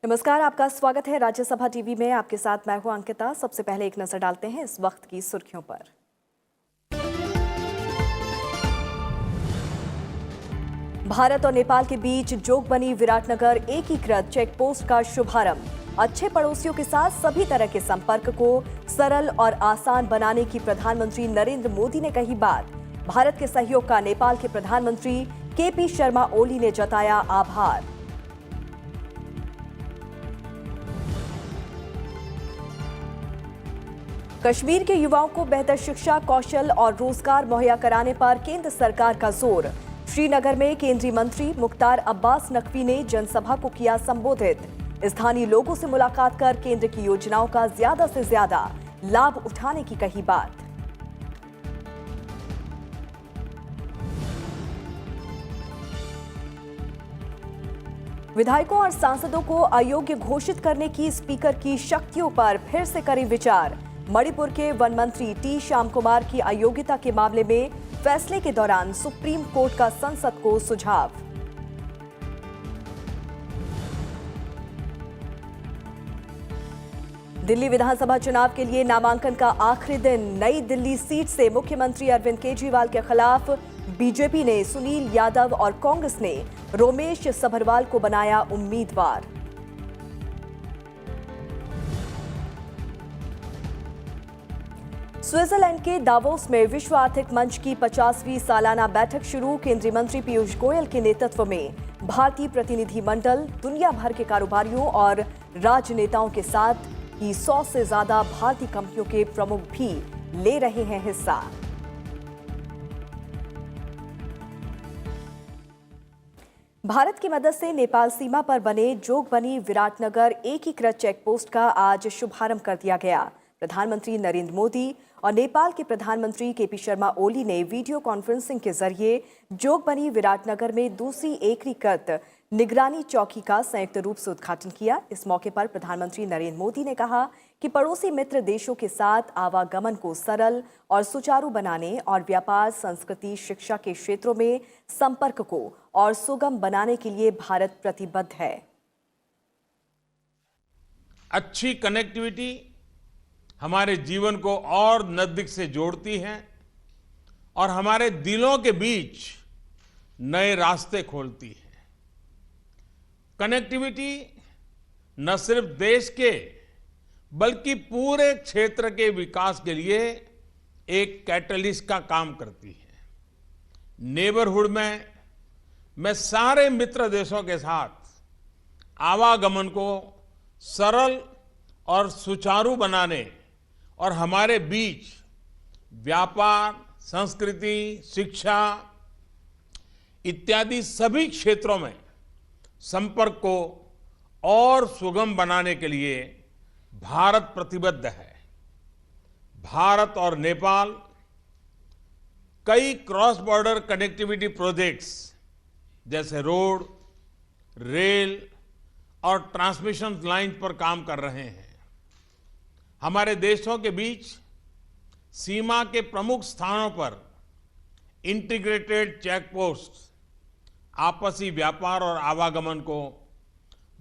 नमस्कार, आपका स्वागत है राज्यसभा टीवी में। आपके साथ मैं हूं अंकिता। सबसे पहले एक नजर डालते हैं इस वक्त की सुर्खियों पर। भारत और नेपाल के बीच जोगबनी विराटनगर एकीकृत चेकपोस्ट का शुभारंभ। अच्छे पड़ोसियों के साथ सभी तरह के संपर्क को सरल और आसान बनाने की प्रधानमंत्री नरेंद्र मोदी ने कही बात। भारत के सहयोग का नेपाल के प्रधानमंत्री केपी शर्मा ओली ने जताया आभार। कश्मीर के युवाओं को बेहतर शिक्षा, कौशल और रोजगार मुहैया कराने पर केंद्र सरकार का जोर। श्रीनगर में केंद्रीय मंत्री मुख्तार अब्बास नकवी ने जनसभा को किया संबोधित। स्थानीय लोगों से मुलाकात कर केंद्र की योजनाओं का ज्यादा से ज्यादा लाभ उठाने की कही बात। विधायकों और सांसदों को अयोग्य घोषित करने की स्पीकर की शक्तियों पर फिर से करें विचार। मणिपुर के वन मंत्री टी श्याम कुमार की अयोग्यता के मामले में फैसले के दौरान सुप्रीम कोर्ट का संसद को सुझाव। दिल्ली विधानसभा चुनाव के लिए नामांकन का आखिरी दिन। नई दिल्ली सीट से मुख्यमंत्री अरविंद केजरीवाल के खिलाफ बीजेपी ने सुनील यादव और कांग्रेस ने रोमेश सभरवाल को बनाया उम्मीदवार। स्विट्जरलैंड के दावोस में विश्व आर्थिक मंच की 50वीं सालाना बैठक शुरू। केंद्रीय मंत्री पीयूष गोयल के नेतृत्व में भारतीय प्रतिनिधि मंडल दुनिया भर के कारोबारियों और राजनेताओं के साथ ही 100 से ज्यादा भारतीय कंपनियों के प्रमुख भी ले रहे हैं हिस्सा। भारत की मदद से नेपाल सीमा पर बने जोगबनी विराटनगर एकीकृत चेकपोस्ट का आज शुभारंभ कर दिया गया। प्रधानमंत्री नरेंद्र मोदी और नेपाल के प्रधानमंत्री केपी शर्मा ओली ने वीडियो कॉन्फ्रेंसिंग के जरिए जोगबनी विराटनगर में दूसरी एकीकृत निगरानी चौकी का संयुक्त रूप से उद्घाटन किया। इस मौके पर प्रधानमंत्री नरेंद्र मोदी ने कहा कि पड़ोसी मित्र देशों के साथ आवागमन को सरल और सुचारू बनाने और व्यापार, संस्कृति, शिक्षा के क्षेत्रों में संपर्क को और सुगम बनाने के लिए भारत प्रतिबद्ध है। अच्छी कनेक्टिविटी हमारे जीवन को और नजदीक से जोड़ती है और हमारे दिलों के बीच नए रास्ते खोलती है। कनेक्टिविटी न सिर्फ देश के बल्कि पूरे क्षेत्र के विकास के लिए एक कैटलिस्ट का काम करती है। नेबरहुड में मैं सारे मित्र देशों के साथ आवागमन को सरल और सुचारू बनाने और हमारे बीच व्यापार, संस्कृति, शिक्षा इत्यादि सभी क्षेत्रों में संपर्क को और सुगम बनाने के लिए भारत प्रतिबद्ध है। भारत और नेपाल कई क्रॉस बॉर्डर कनेक्टिविटी प्रोजेक्ट्स जैसे रोड, रेल और ट्रांसमिशन लाइन पर काम कर रहे हैं। हमारे देशों के बीच सीमा के प्रमुख स्थानों पर इंटीग्रेटेड चेक पोस्ट आपसी व्यापार और आवागमन को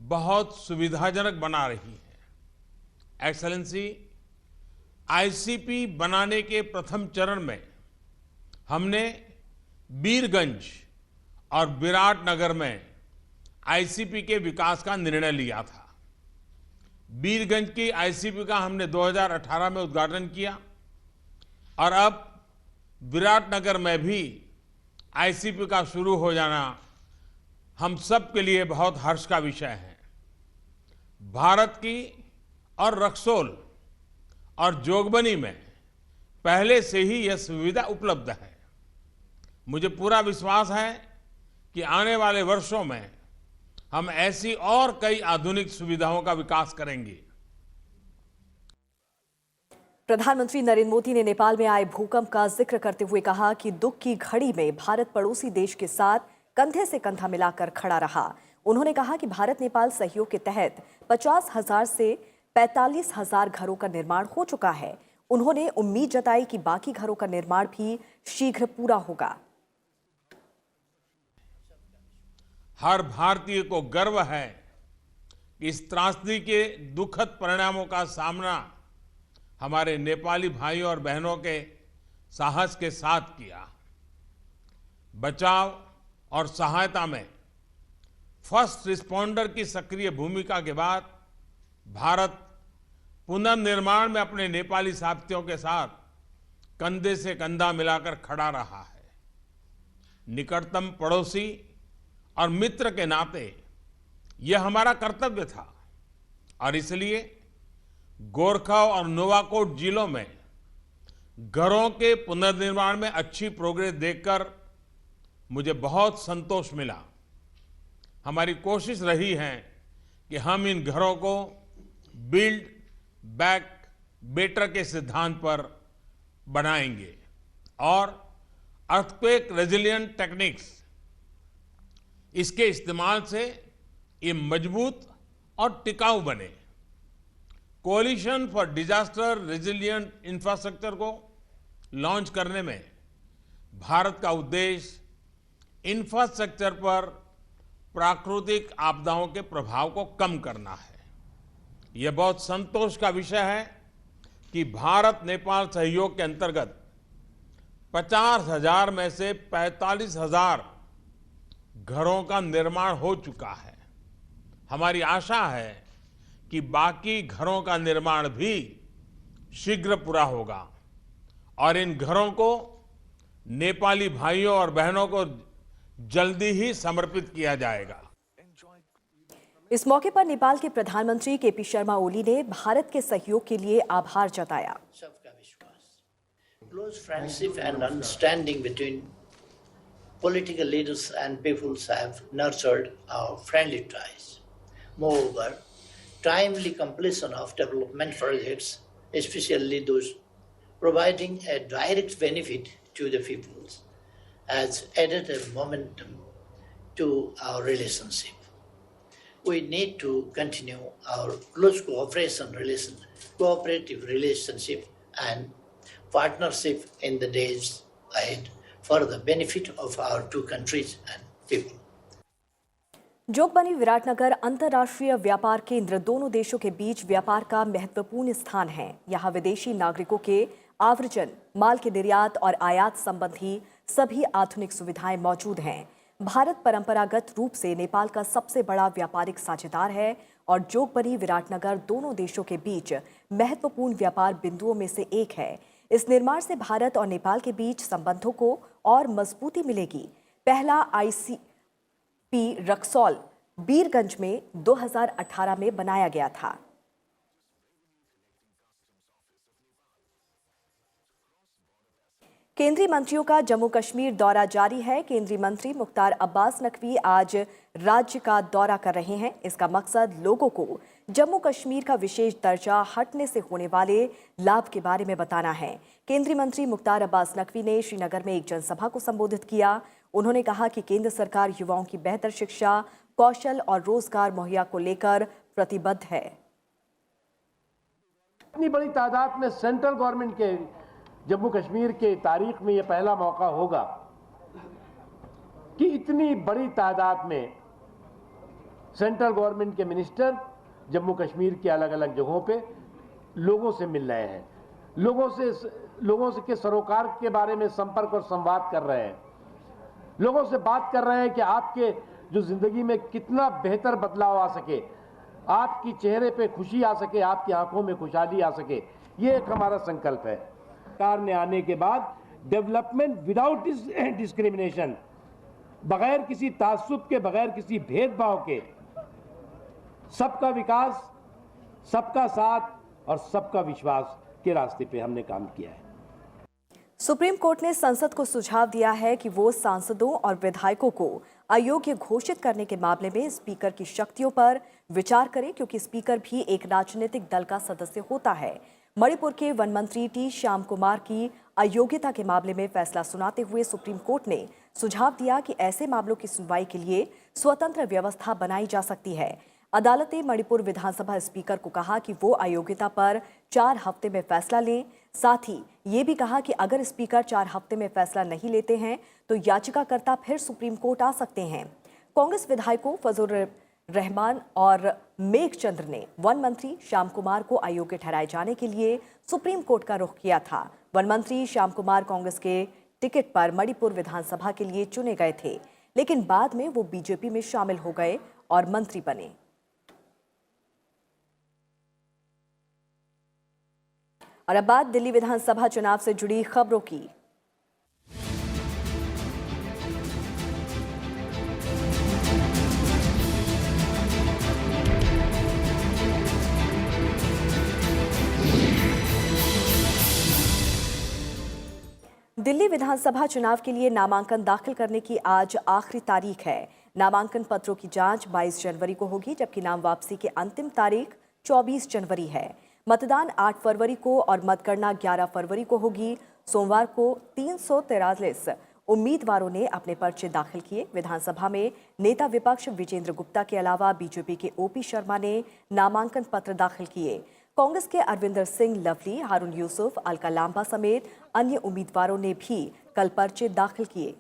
बहुत सुविधाजनक बना रही है। एक्सेलेंसी, आईसीपी बनाने के प्रथम चरण में हमने बीरगंज और विराटनगर में आईसीपी के विकास का निर्णय लिया था। बीरगंज की आईसीपी का हमने 2018 में उद्घाटन किया और अब विराटनगर में भी आईसीपी का शुरू हो जाना हम सब के लिए बहुत हर्ष का विषय है। भारत की और रक्सौल और जोगबनी में पहले से ही यह सुविधा उपलब्ध है। मुझे पूरा विश्वास है कि आने वाले वर्षों में हम ऐसी और कई आधुनिक सुविधाओं का विकास करेंगे। प्रधानमंत्री नरेंद्र मोदी ने नेपाल में आए भूकंप का जिक्र करते हुए कहा कि दुख की घड़ी में भारत पड़ोसी देश के साथ कंधे से कंधा मिलाकर खड़ा रहा। उन्होंने कहा कि भारत नेपाल सहयोग के तहत 50,000 से 45,000 घरों का निर्माण हो चुका है। उन्होंने उम्मीद जताई कि बाकी घरों का निर्माण भी शीघ्र पूरा होगा। हर भारतीय को गर्व है कि इस त्रासदी के दुखद परिणामों का सामना हमारे नेपाली भाइयों और बहनों के साहस के साथ किया। बचाव और सहायता में फर्स्ट रिस्पॉन्डर की सक्रिय भूमिका के बाद भारत पुनर्निर्माण में अपने नेपाली साथियों के साथ कंधे से कंधा मिलाकर खड़ा रहा है। निकटतम पड़ोसी और मित्र के नाते यह हमारा कर्तव्य था और इसलिए गोरखा और नोवाकोट जिलों में घरों के पुनर्निर्माण में अच्छी प्रोग्रेस देखकर मुझे बहुत संतोष मिला। हमारी कोशिश रही है कि हम इन घरों को बिल्ड बैक बेटर के सिद्धांत पर बनाएंगे और अर्थक्वेक रेजिलिएंट टेक्निक्स इसके इस्तेमाल से ये मजबूत और टिकाऊ बने। कोalition फॉर डिजास्टर रेजिलिएंट इंफ्रास्ट्रक्चर को लॉन्च करने में भारत का उद्देश्य इंफ्रास्ट्रक्चर पर प्राकृतिक आपदाओं के प्रभाव को कम करना है। यह बहुत संतोष का विषय है कि भारत नेपाल सहयोग के अंतर्गत 50,000 में से 45,000 घरों का निर्माण हो चुका है। हमारी आशा है कि बाकी घरों का निर्माण भी शीघ्र पूरा होगा और इन घरों को नेपाली भाइयों और बहनों को जल्दी ही समर्पित किया जाएगा। इस मौके पर नेपाल के प्रधानमंत्री केपी शर्मा ओली ने भारत के सहयोग के लिए आभार जताया। सबका विश्वास, close friendship and understanding between political leaders and peoples have nurtured our friendly ties. Moreover, timely completion of development projects, especially those providing a direct benefit to the peoples, has added a momentum to our relationship. We need to continue our close cooperative relationship and partnership in the days ahead for the benefit of our two countries and people. Jogbani Viratnagar अंतर्राष्ट्रीय व्यापार केंद्र दोनों देशों के बीच व्यापार का महत्वपूर्ण स्थान है। यहाँ विदेशी नागरिकों के आव्रजन, माल के निर्यात और आयात संबंधी सभी आधुनिक सुविधाएं मौजूद हैं। भारत परंपरागत रूप से नेपाल का सबसे बड़ा व्यापारिक साझेदार है और जोगबनी विराटनगर दोनों देशों के बीच महत्वपूर्ण व्यापार बिंदुओं में से एक है। इस निर्माण से भारत और नेपाल के बीच संबंधों को और मजबूती मिलेगी। पहला आईसीपी रक्सौल बीरगंज में 2018 में बनाया गया था। केंद्रीय मंत्रियों का जम्मू कश्मीर दौरा जारी है। केंद्रीय मंत्री मुख्तार अब्बास नकवी आज राज्य का दौरा कर रहे हैं। इसका मकसद लोगों को जम्मू कश्मीर का विशेष दर्जा हटने से होने वाले लाभ के बारे में बताना है। केंद्रीय मंत्री मुख्तार अब्बास नकवी ने श्रीनगर में एक जनसभा को संबोधित किया। उन्होंने कहा कि केंद्र सरकार युवाओं की बेहतर शिक्षा, कौशल और रोजगार मुहैया को लेकर प्रतिबद्ध है। इतनी बड़ी तादाद में सेंट्रल गवर्नमेंट के जम्मू कश्मीर के तारीख में यह पहला मौका होगा कि इतनी बड़ी तादाद में सेंट्रल गवर्नमेंट के मिनिस्टर जम्मू कश्मीर के अलग अलग जगहों पे लोगों से मिल रहे हैं, लोगों से के सरोकार के बारे में संपर्क और संवाद कर रहे हैं, लोगों से बात कर रहे हैं कि आपके जो जिंदगी में कितना बेहतर बदलाव आ सके, आपकी चेहरे पे खुशी आ सके, आपकी आंखों में खुशहाली आ सके। ये एक हमारा संकल्प है। सरकार ने आने के बाद डेवलपमेंट विदाउट डिस्क्रिमिनेशन, बगैर किसी तासुब के, बगैर किसी भेदभाव के, सबका विकास, सबका साथ और सबका विश्वास के रास्ते पे हमने काम किया है। सुप्रीम कोर्ट ने संसद को सुझाव दिया है कि वो सांसदों और विधायकों को अयोग्य घोषित करने के मामले में स्पीकर की शक्तियों पर विचार करे, क्योंकि स्पीकर भी एक राजनीतिक दल का सदस्य होता है। मणिपुर के वन मंत्री टी श्याम कुमार की अयोग्यता के मामले में फैसला सुनाते हुए सुप्रीम कोर्ट ने सुझाव दिया कि ऐसे मामलों की सुनवाई के लिए स्वतंत्र व्यवस्था बनाई जा सकती है। अदालत ने मणिपुर विधानसभा स्पीकर को कहा कि वो अयोग्यता पर 4 हफ्ते में फैसला लें। साथ ही ये भी कहा कि अगर स्पीकर 4 हफ्ते में फैसला नहीं लेते हैं तो याचिकाकर्ता फिर सुप्रीम कोर्ट आ सकते हैं। कांग्रेस विधायकों फजल रहमान और मेघचंद्र ने वन मंत्री श्याम कुमार को अयोग्य ठहराए जाने के लिए सुप्रीम कोर्ट का रुख किया था। वन मंत्री श्याम कुमार कांग्रेस के टिकट पर मणिपुर विधानसभा के लिए चुने गए थे, लेकिन बाद में वो बीजेपी में शामिल हो गए और मंत्री बने। और अब बात दिल्ली विधानसभा चुनाव से जुड़ी खबरों की। दिल्ली विधानसभा चुनाव के लिए नामांकन दाखिल करने की आज आखिरी तारीख है। नामांकन पत्रों की जांच 22 जनवरी को होगी, जबकि नाम वापसी की अंतिम तारीख 24 जनवरी है। मतदान 8 फरवरी को और मतगणना 11 फरवरी को होगी। सोमवार को 343 उम्मीदवारों ने अपने पर्चे दाखिल किए। विधानसभा में नेता विपक्ष विजेंद्र गुप्ता के अलावा बीजेपी के ओपी शर्मा ने नामांकन पत्र दाखिल किए। कांग्रेस के अरविंदर सिंह लवली, हारून यूसुफ, अलका लांबा समेत अन्य उम्मीदवारों ने भी कल पर्चे दाखिल किए।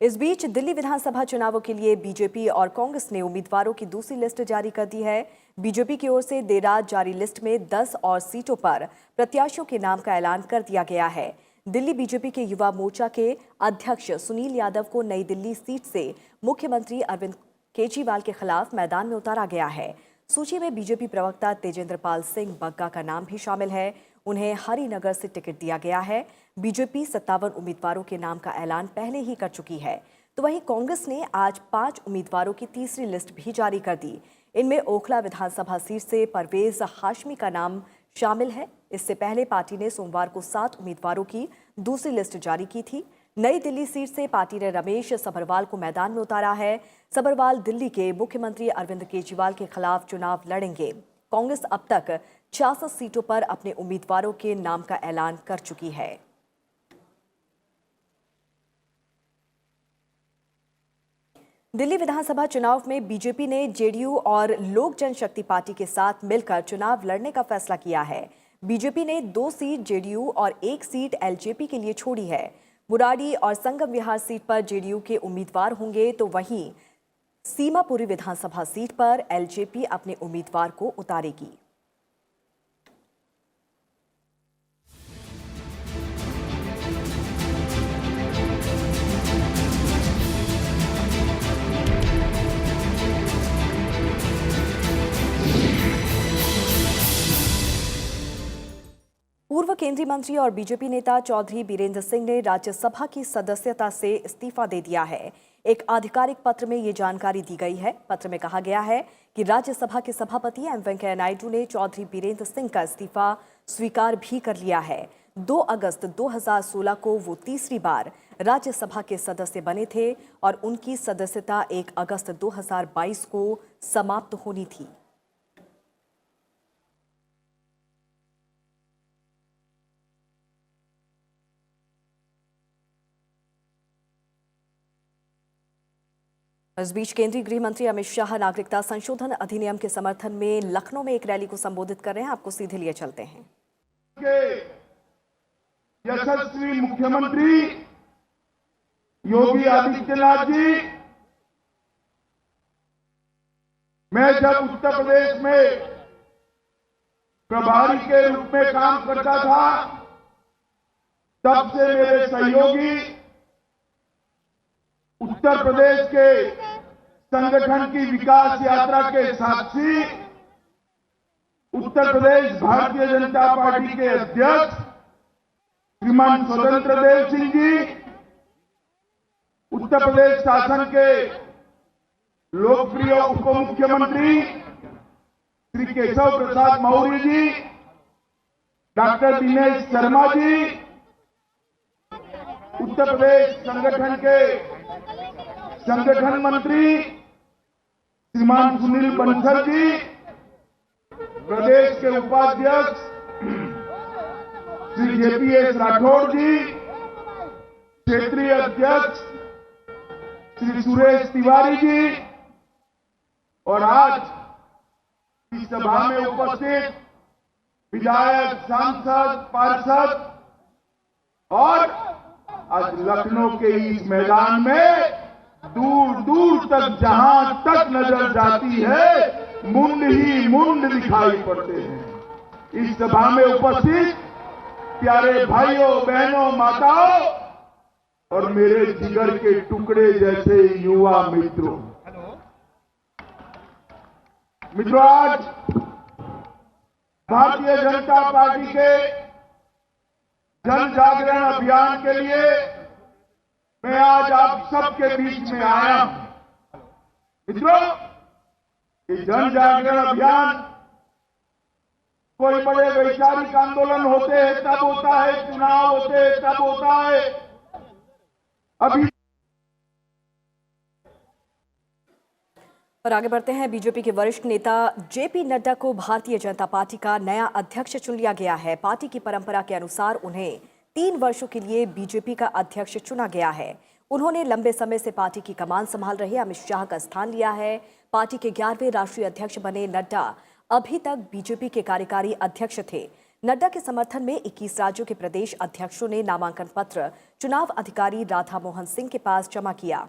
इस बीच दिल्ली विधानसभा चुनावों के लिए बीजेपी और कांग्रेस ने उम्मीदवारों की दूसरी लिस्ट जारी कर दी है। बीजेपी की ओर से देर रात जारी लिस्ट में 10 और सीटों पर प्रत्याशियों के नाम का ऐलान कर दिया गया है। दिल्ली बीजेपी के युवा मोर्चा के अध्यक्ष सुनील यादव को नई दिल्ली सीट से मुख्यमंत्री अरविंद केजरीवाल के खिलाफ मैदान में उतारा गया है। सूची में बीजेपी प्रवक्ता तेजेंद्र पाल सिंह बग्गा का नाम भी शामिल है। उन्हें हरिनगर से टिकट दिया गया है। बीजेपी 57 उम्मीदवारों के नाम का ऐलान पहले ही कर चुकी है, तो वहीं कांग्रेस ने आज 5 उम्मीदवारों की तीसरी लिस्ट भी जारी कर दी। इनमें ओखला विधानसभा सीट से परवेज हाशमी का नाम शामिल है। इससे पहले पार्टी ने सोमवार को 7 उम्मीदवारों की दूसरी लिस्ट जारी की थी। नई दिल्ली सीट से पार्टी ने रमेश सभरवाल को मैदान में उतारा है। सभरवाल दिल्ली के मुख्यमंत्री अरविंद केजरीवाल के खिलाफ चुनाव लड़ेंगे। कांग्रेस अब तक 66 सीटों पर अपने उम्मीदवारों के नाम का ऐलान कर चुकी है। दिल्ली विधानसभा चुनाव में बीजेपी ने जेडीयू और लोक जनशक्ति पार्टी के साथ मिलकर चुनाव लड़ने का फैसला किया है। बीजेपी ने 2 सीट जेडीयू और 1 सीट एलजेपी के लिए छोड़ी है। बुराड़ी और संगम विहार सीट पर जेडीयू के उम्मीदवार होंगे, तो वहीं सीमापुरी विधानसभा सीट पर एलजेपी अपने उम्मीदवार को उतारेगी। पूर्व केंद्रीय मंत्री और बीजेपी नेता चौधरी बीरेंद्र सिंह ने राज्यसभा की सदस्यता से इस्तीफा दे दिया है। एक आधिकारिक पत्र में ये जानकारी दी गई है। पत्र में कहा गया है कि राज्यसभा के सभापति एम वेंकैया नायडू ने चौधरी बीरेंद्र सिंह का इस्तीफा स्वीकार भी कर लिया है। 2 अगस्त 2016 को वो तीसरी बार राज्यसभा के सदस्य बने थे और उनकी सदस्यता 1 अगस्त 2022 को समाप्त होनी थी। इस बीच केंद्रीय गृह मंत्री अमित शाह नागरिकता संशोधन अधिनियम के समर्थन में लखनऊ में एक रैली को संबोधित कर रहे हैं। आपको सीधे लिए चलते हैं। यशस्वी मुख्यमंत्री योगी आदित्यनाथ जी, मैं जब उत्तर प्रदेश में प्रभारी के रूप में काम करता था, तब से मेरे सहयोगी उत्तर प्रदेश के संगठन की विकास यात्रा के साक्षी, उत्तर प्रदेश भारतीय जनता पार्टी के अध्यक्ष श्रीमान स्वतंत्र देव सिंह जी, उत्तर प्रदेश शासन के लोकप्रिय उप मुख्यमंत्री श्री केशव प्रसाद मौर्य जी, डॉक्टर दिनेश शर्मा जी, उत्तर प्रदेश संगठन के संगठन मंत्री श्रीमान सुनील बंसल जी, प्रदेश के उपाध्यक्ष श्री जेपीएस राठौड़ जी, क्षेत्रीय अध्यक्ष श्री सुरेश तिवारी जी और आज इस सभा में उपस्थित विधायक, सांसद, पार्षद और आज लखनऊ के इस मैदान में दूर दूर तक जहां तक नजर जाती है मुंड ही मुंड दिखाई पड़ते हैं। इस सभा में उपस्थित प्यारे भाइयों बहनों माताओं और मेरे जिगर के टुकड़े जैसे युवा मित्रों, आज भारतीय जनता पार्टी के जन जागरण अभियान के लिए मैं आज आप सबके बीच में आया हूं। मित्रों, ये जन जागरण अभियान कोई बड़े वैचारिक आंदोलन होते हैं तब होता है, चुनाव होते हैं तब होता है। अभी और आगे बढ़ते हैं। बीजेपी के वरिष्ठ नेता जेपी नड्डा को भारतीय जनता पार्टी का नया अध्यक्ष चुन लिया गया है। पार्टी की परंपरा के अनुसार उन्हें 3 वर्षों के लिए बीजेपी का अध्यक्ष चुना गया है। उन्होंने लंबे समय से पार्टी की कमान संभाल रहे अमित शाह का स्थान लिया है। पार्टी के 11वें राष्ट्रीय अध्यक्ष बने नड्डा अभी तक बीजेपी के कार्यकारी अध्यक्ष थे। नड्डा के समर्थन में 21 राज्यों के प्रदेश अध्यक्षों ने नामांकन पत्र चुनाव अधिकारी राधा मोहन सिंह के पास जमा किया।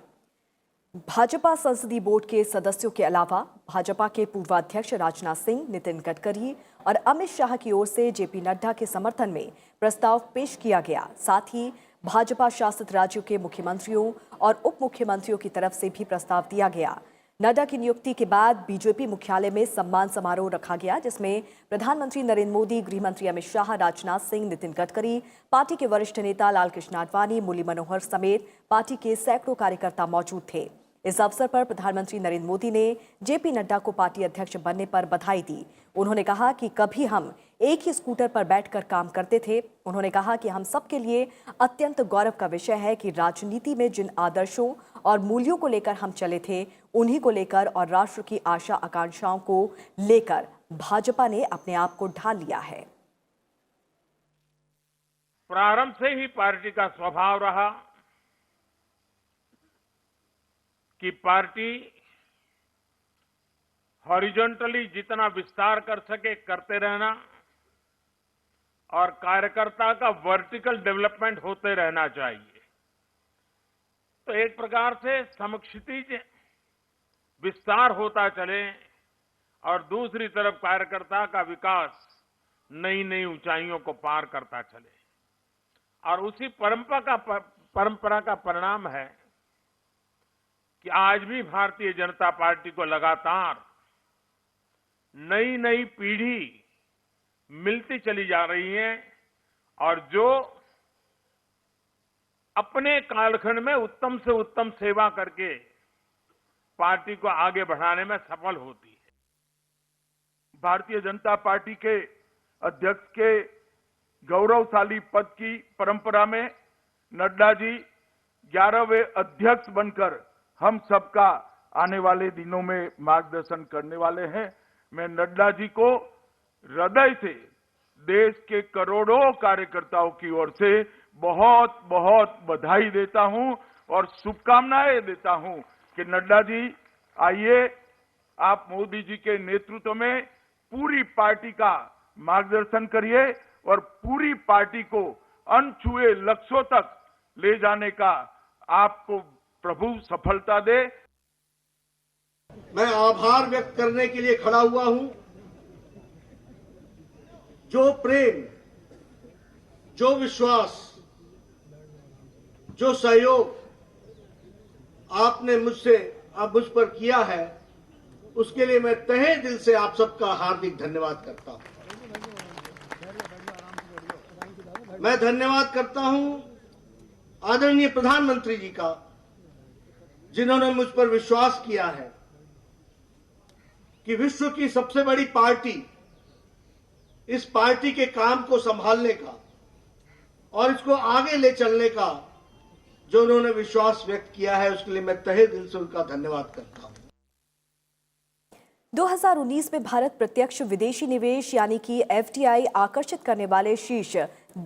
भाजपा संसदीय बोर्ड के सदस्यों के अलावा भाजपा के पूर्वाध्यक्ष राजनाथ सिंह, नितिन गडकरी और अमित शाह की ओर से जेपी नड्डा के समर्थन में प्रस्ताव पेश किया गया। साथ ही भाजपा शासित राज्यों के मुख्यमंत्रियों और उप मुख्यमंत्रियों की तरफ से भी प्रस्ताव दिया गया। नड्डा की नियुक्ति के बाद बीजेपी मुख्यालय में सम्मान समारोह रखा गया, जिसमें प्रधानमंत्री नरेंद्र मोदी, गृहमंत्री अमित शाह, राजनाथ सिंह, नितिन गडकरी, पार्टी के वरिष्ठ नेता लालकृष्ण आडवाणी, मुरली मनोहर समेत पार्टी के सैकड़ों कार्यकर्ता मौजूद थे। इस अवसर पर प्रधानमंत्री नरेंद्र मोदी ने जेपी नड्डा को पार्टी अध्यक्ष बनने पर बधाई दी। उन्होंने कहा कि कभी हम एक ही स्कूटर पर बैठकर काम करते थे। उन्होंने कहा कि हम सबके लिए अत्यंत गौरव का विषय है कि राजनीति में जिन आदर्शों और मूल्यों को लेकर हम चले थे, उन्हीं को लेकर और राष्ट्र की आशा आकांक्षाओं को लेकर भाजपा ने अपने आप को ढाल लिया है। प्रारंभ से ही पार्टी का स्वभाव रहा कि पार्टी हॉरिजॉन्टली जितना विस्तार कर सके करते रहना और कार्यकर्ता का वर्टिकल डेवलपमेंट होते रहना चाहिए। तो एक प्रकार से समक्षितिज विस्तार होता चले और दूसरी तरफ कार्यकर्ता का विकास नई नई ऊंचाइयों को पार करता चले। और उसी परंपरा का परिणाम है कि आज भी भारतीय जनता पार्टी को लगातार नई नई पीढ़ी मिलती चली जा रही है और जो अपने कालखंड में उत्तम से उत्तम सेवा करके पार्टी को आगे बढ़ाने में सफल होती है। भारतीय जनता पार्टी के अध्यक्ष के गौरवशाली पद की परंपरा में नड्डा जी 11वें अध्यक्ष बनकर हम सबका आने वाले दिनों में मार्गदर्शन करने वाले हैं। मैं नड्डा जी को हृदय से देश के करोड़ों कार्यकर्ताओं की ओर से बहुत बहुत बधाई देता हूं और शुभकामनाएं देता हूं कि नड्डा जी आइए, आप मोदी जी के नेतृत्व में पूरी पार्टी का मार्गदर्शन करिए और पूरी पार्टी को अनछुए लक्ष्यों तक ले जाने का आपको प्रभु सफलता दे। मैं आभार व्यक्त करने के लिए खड़ा हुआ हूं। जो प्रेम, जो विश्वास, जो सहयोग आपने मुझ पर किया है, उसके लिए मैं तहे दिल से आप सबका हार्दिक धन्यवाद करता हूं। मैं धन्यवाद करता हूं आदरणीय प्रधानमंत्री जी का, जिन्होंने मुझ पर विश्वास किया है कि विश्व की सबसे बड़ी पार्टी, इस पार्टी के काम को संभालने का और इसको आगे ले चलने का जो उन्होंने विश्वास व्यक्त किया है, उसके लिए मैं तहे दिल से उनका धन्यवाद करता हूं। 2019 में भारत प्रत्यक्ष विदेशी निवेश यानी कि एफडीआई आकर्षित करने वाले शीर्ष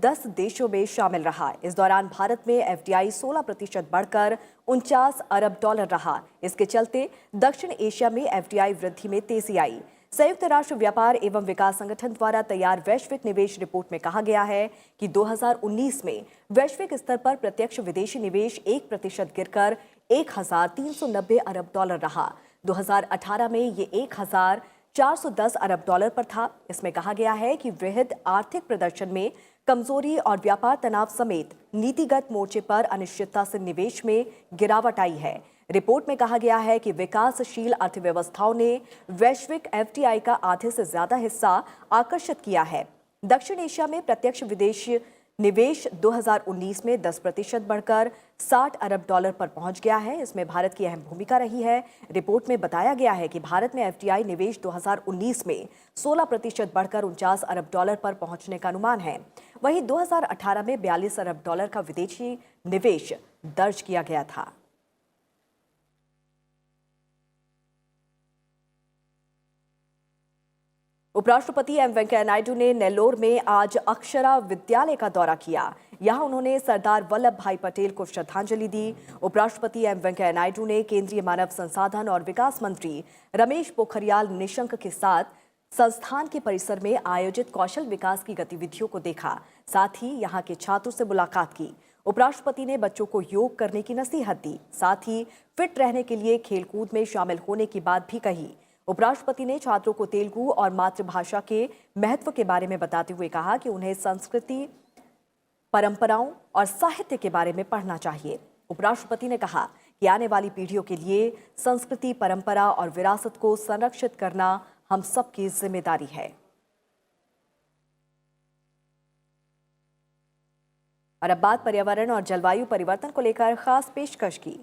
10 देशों में शामिल रहा। इस दौरान भारत में एफडीआई 16% बढ़कर 49 अरब डॉलर रहा। इसके चलते दक्षिण एशिया में एफडीआई वृद्धि में तेजी आई। संयुक्त राष्ट्र व्यापार एवं विकास संगठन द्वारा तैयार वैश्विक निवेश रिपोर्ट में कहा गया है कि 2019 में वैश्विक स्तर पर प्रत्यक्ष विदेशी निवेश 1% गिरकर $1,390 अरब रहा। 2018 में ये $1,410 अरब पर था। इसमें कहा गया है कि वृहद आर्थिक प्रदर्शन में कमजोरी और व्यापार तनाव समेत नीतिगत मोर्चे पर अनिश्चितता से निवेश में गिरावट आई है। रिपोर्ट में कहा गया है कि विकासशील अर्थव्यवस्थाओं ने वैश्विक एफडीआई का आधे से ज्यादा हिस्सा आकर्षित किया है। दक्षिण एशिया में प्रत्यक्ष विदेशी निवेश 2019 में 10% बढ़कर $60 अरब पर पहुंच गया है। इसमें भारत की अहम भूमिका रही है। रिपोर्ट में बताया गया है कि भारत में एफडीआई निवेश 2019 में 16% बढ़कर $49 अरब पर पहुंचने का अनुमान है। वहीं 2018 में $42 अरब का विदेशी निवेश दर्ज किया गया था। उपराष्ट्रपति एम वेंकैया नायडू ने नेल्लोर में आज अक्षरा विद्यालय का दौरा किया। यहां उन्होंने सरदार वल्लभ भाई पटेल को श्रद्धांजलि दी। उपराष्ट्रपति एम वेंकैया नायडू ने केंद्रीय मानव संसाधन और विकास मंत्री रमेश पोखरियाल निशंक के साथ संस्थान के परिसर में आयोजित कौशल विकास की गतिविधियों को देखा। साथ ही यहां के छात्रों से मुलाकात की। उपराष्ट्रपति ने बच्चों को योग करने की नसीहत दी। साथ ही फिट रहने के लिए खेलकूद में शामिल होने की बात भी कही। उपराष्ट्रपति ने छात्रों को तेलुगु और मातृभाषा के महत्व के बारे में बताते हुए कहा कि उन्हें संस्कृति, परंपराओं और साहित्य के बारे में पढ़ना चाहिए। उपराष्ट्रपति ने कहा कि आने वाली पीढ़ियों के लिए संस्कृति, परंपरा और विरासत को संरक्षित करना हम सबकी जिम्मेदारी है। और अब बात पर्यावरण और जलवायु परिवर्तन को लेकर खास पेशकश की।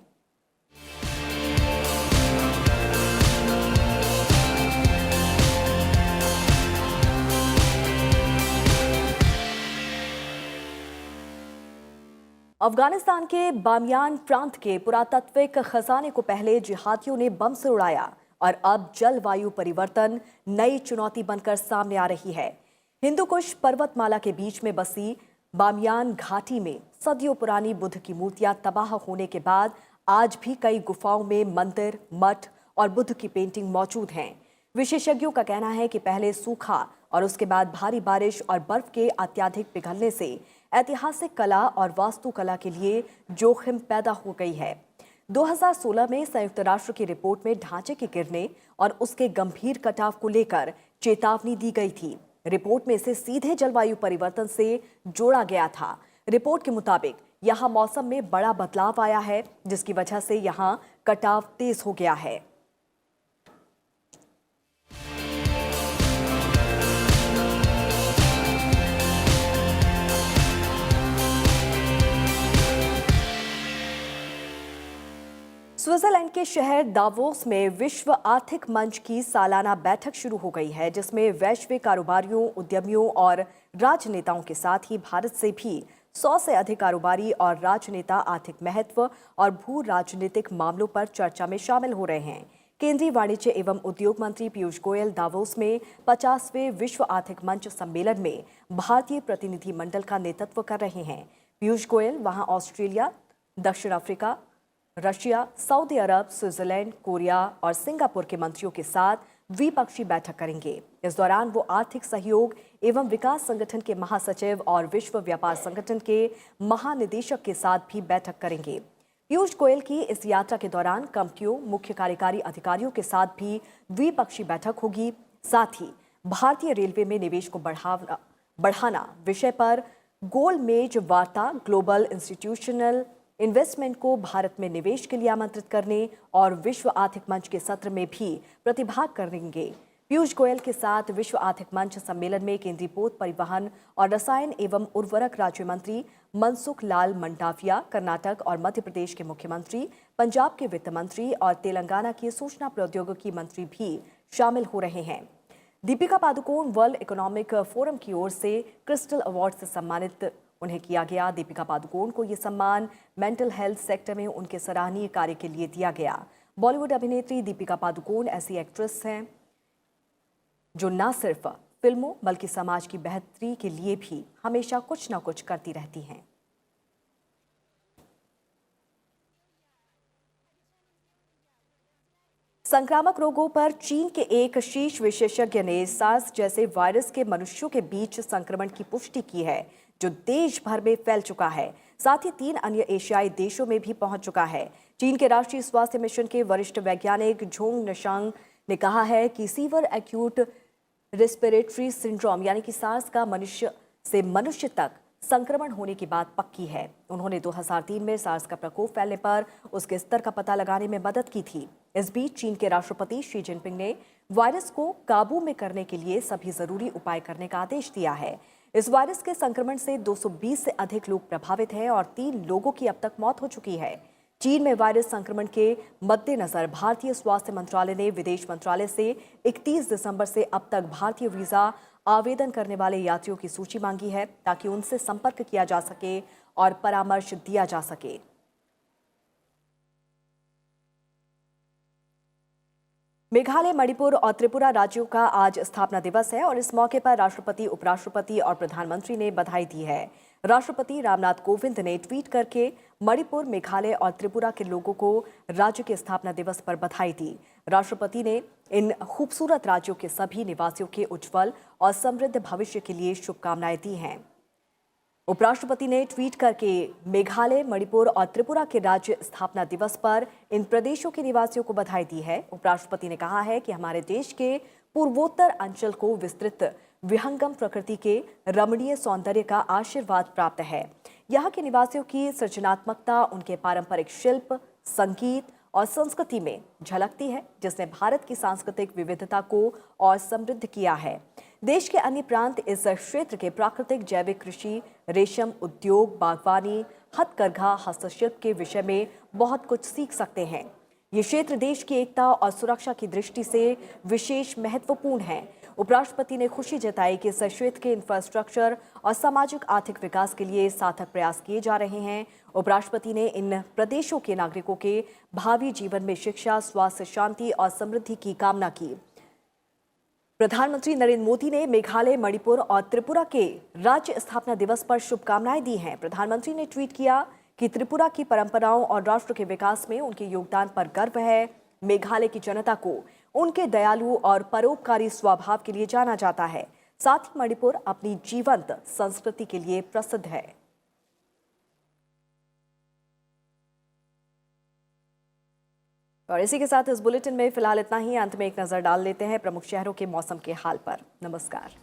अफगानिस्तान के बामियान प्रांत के पुरातात्विक खजाने को पहले जिहादियों ने बम से उड़ाया और अब जलवायु परिवर्तन नई चुनौती बनकर सामने आ रही है। हिंदू कुश पर्वतमाला के बीच में बसी बामियान घाटी में सदियों पुरानी बुद्ध की मूर्तियां तबाह होने के बाद आज भी कई गुफाओं में मंदिर, मठ और बुद्ध की पेंटिंग मौजूद हैं। विशेषज्ञों का कहना है कि पहले सूखा और उसके बाद भारी बारिश और बर्फ के अत्यधिक पिघलने से ऐतिहासिक कला और वास्तुकला के लिए जोखिम पैदा हो गई है। 2016 में संयुक्त राष्ट्र की रिपोर्ट में ढांचे के गिरने और उसके गंभीर कटाव को लेकर चेतावनी दी गई थी। रिपोर्ट में इसे सीधे जलवायु परिवर्तन से जोड़ा गया था। रिपोर्ट के मुताबिक यहां मौसम में बड़ा बदलाव आया है, जिसकी वजह से यहां कटाव तेज हो गया है। स्विट्जरलैंड के शहर दावोस में विश्व आर्थिक मंच की सालाना बैठक शुरू हो गई है, जिसमें वैश्विक कारोबारियों, उद्यमियों और राजनेताओं के साथ ही भारत से भी 100 से अधिक कारोबारी और राजनेता आर्थिक महत्व और भू राजनीतिक मामलों पर चर्चा में शामिल हो रहे हैं। केंद्रीय वाणिज्य एवं उद्योग मंत्री पीयूष गोयल दावोस में 50वें विश्व आर्थिक मंच सम्मेलन में भारतीय प्रतिनिधि मंडल का नेतृत्व कर रहे हैं। पीयूष गोयल वहां ऑस्ट्रेलिया, दक्षिण अफ्रीका, रशिया, सऊदी अरब, स्विट्जरलैंड, कोरिया और सिंगापुर के मंत्रियों के साथ द्विपक्षीय बैठक करेंगे। इस दौरान वो आर्थिक सहयोग एवं विकास संगठन के महासचिव और विश्व व्यापार संगठन के महानिदेशक के साथ भी बैठक करेंगे। पीयूष गोयल की इस यात्रा के दौरान कंपनियों, मुख्य कार्यकारी अधिकारियों के साथ भी द्विपक्षीय बैठक होगी। साथ ही भारतीय रेलवे में निवेश को बढ़ाना विषय पर गोलमेज वार्ता, ग्लोबल इंस्टीट्यूशनल इन्वेस्टमेंट को भारत में निवेश के लिए आमंत्रित करने और विश्व आर्थिक मंच के सत्र में भी प्रतिभाग करेंगे। पीयूष गोयल के साथ विश्व आर्थिक मंच सम्मेलन में केंद्रीय पोत परिवहन और रसायन एवं उर्वरक राज्य मंत्री मनसुख लाल मंडाविया, कर्नाटक और मध्य प्रदेश के मुख्यमंत्री, पंजाब के वित्त मंत्री और तेलंगाना के सूचना प्रौद्योगिकी मंत्री भी शामिल हो रहे हैं। Deepika Padukone world economic forum की ओर से क्रिस्टल अवार्ड से सम्मानित उन्हें किया गया। दीपिका पादुकोण को ये सम्मान मेंटल हेल्थ सेक्टर में उनके सराहनीय कार्य के लिए दिया गया। बॉलीवुड अभिनेत्री दीपिका पादुकोण ऐसी एक्ट्रेस हैं जो न सिर्फ फिल्मों बल्कि समाज की बेहतरी के लिए भी हमेशा कुछ न कुछ करती रहती हैं। संक्रामक रोगों पर चीन के एक शीर्ष विशेषज्ञ ने सार्स जैसे वायरस के मनुष्यों के बीच संक्रमण की पुष्टि की है, जो देश भर में फैल चुका है। साथ ही 3 अन्य एशियाई देशों में भी पहुंच चुका है। चीन के राष्ट्रीय स्वास्थ्य मिशन के वरिष्ठ वैज्ञानिक झोंग नशांग ने कहा है कि सीवर एक्यूट रेस्पिरेटरी सिंड्रोम यानी कि सार्स का मनुष्य से मनुष्य तक संक्रमण होने की बात पक्की है। उन्होंने 2003 में सार्स का प्रकोप फैलने पर उसके स्तर का पता लगाने में मदद की थी। इस बीच चीन के राष्ट्रपति शी जिनपिंग ने वायरस को काबू में करने के लिए सभी जरूरी उपाय करने का आदेश दिया है। इस वायरस के संक्रमण से 220 से अधिक लोग प्रभावित हैं और 3 लोगों की अब तक मौत हो चुकी है। चीन में वायरस संक्रमण के मद्देनजर भारतीय स्वास्थ्य मंत्रालय ने विदेश मंत्रालय से 31 दिसंबर से अब तक भारतीय वीजा आवेदन करने वाले यात्रियों की सूची मांगी है, ताकि उनसे संपर्क किया जा सके और परामर्श दिया जा सके। मेघालय, मणिपुर और त्रिपुरा राज्यों का आज स्थापना दिवस है और इस मौके पर राष्ट्रपति, उपराष्ट्रपति और प्रधानमंत्री ने बधाई दी है। राष्ट्रपति रामनाथ कोविंद ने ट्वीट करके मणिपुर, मेघालय और त्रिपुरा के लोगों को राज्य के स्थापना दिवस पर बधाई दी। राष्ट्रपति ने इन खूबसूरत राज्यों के सभी निवासियों के उज्जवल और समृद्ध भविष्य के लिए शुभकामनाएं दी हैं। उपराष्ट्रपति ने ट्वीट करके मेघालय, मणिपुर और त्रिपुरा के राज्य स्थापना दिवस पर इन प्रदेशों के निवासियों को बधाई दी है। उपराष्ट्रपति ने कहा है कि हमारे देश के पूर्वोत्तर अंचल को विस्तृत विहंगम प्रकृति के रमणीय सौंदर्य का आशीर्वाद प्राप्त है। यहाँ के निवासियों की सृजनात्मकता उनके पारंपरिक शिल्प, संगीत और संस्कृति में झलकती है, जिसने भारत की सांस्कृतिक विविधता को और समृद्ध किया है। देश के अन्य प्रांत इस क्षेत्र के प्राकृतिक, जैविक कृषि, रेशम उद्योग, बागवानी, हथकरघा, हस्तशिल्प के विषय में बहुत कुछ सीख सकते हैं। ये क्षेत्र देश की एकता और सुरक्षा की दृष्टि से विशेष महत्वपूर्ण है। उपराष्ट्रपति ने खुशी जताई कि इस क्षेत्र के इंफ्रास्ट्रक्चर और सामाजिक आर्थिक विकास के लिए सार्थक प्रयास किए जा रहे हैं। उपराष्ट्रपति ने इन प्रदेशों के नागरिकों के भावी जीवन में शिक्षा, स्वास्थ्य, शांति और समृद्धि की कामना की। प्रधानमंत्री नरेंद्र मोदी ने मेघालय, मणिपुर और त्रिपुरा के राज्य स्थापना दिवस पर शुभकामनाएं दी हैं। प्रधानमंत्री ने ट्वीट किया कि त्रिपुरा की परंपराओं और राष्ट्र के विकास में उनके योगदान पर गर्व है। मेघालय की जनता को उनके दयालु और परोपकारी स्वभाव के लिए जाना जाता है। साथ ही मणिपुर अपनी जीवंत संस्कृति के लिए प्रसिद्ध है। और इसी के साथ इस बुलेटिन में फिलहाल इतना ही। अंत में एक नजर डाल लेते हैं प्रमुख शहरों के मौसम के हाल पर। नमस्कार।